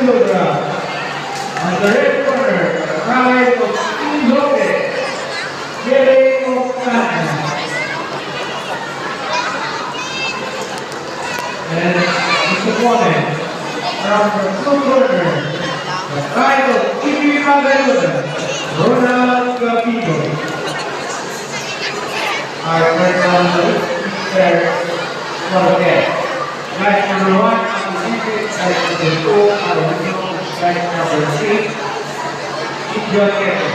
kilogram. On the red corner, the prize of Steve Lopez, Kelly Ocana. And his opponent, from the blue corner, the prize of Ibi Magaluda, Ronald Gapigo. Our first round is for the game. Match number 1, Pacific, match number 2, Alumino, match number 3, John Kevin.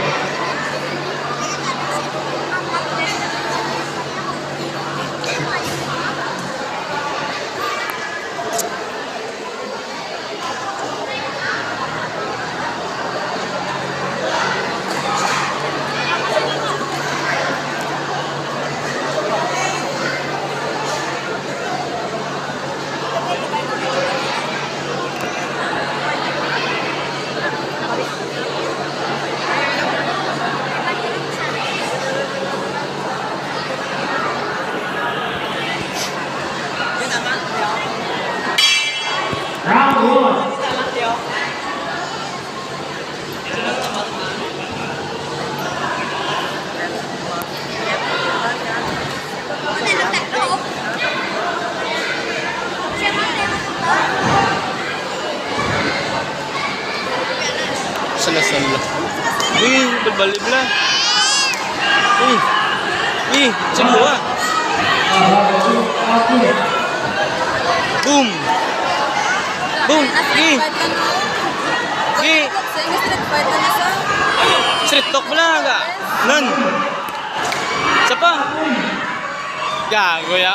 Round 1. Sala-sala. Berbalik lah. Semua. Boom. Boom. Street talk mo lang ka. Nun. Isa pa. Gago ya.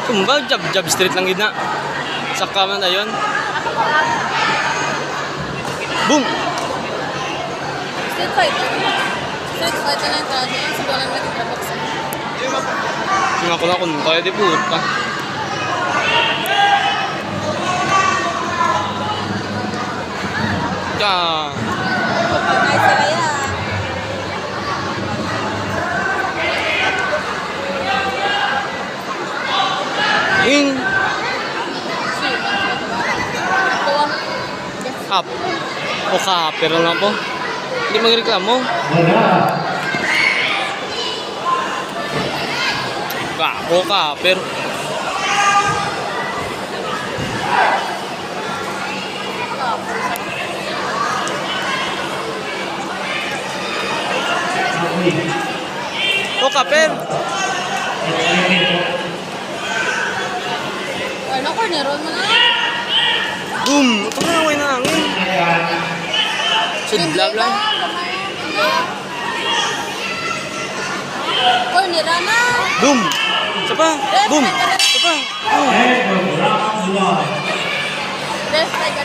Kumbaga jab street lang gina. Saka man ayon. Boom. Street fight na yung tawag niya. Sa bolang nag-box. Yung ako na kung kaya di puta. Nice kaya. Wing. Up. O ka, pero lang po. Hindi magreklamo. Gago ka, pero o kaper. Ano, corneron mo na? Boom! Ito na naway na hangin. Sudlab lang. Cornera na. Boom! Isa pa. Boom! Isa pa. And round 1. Left, like,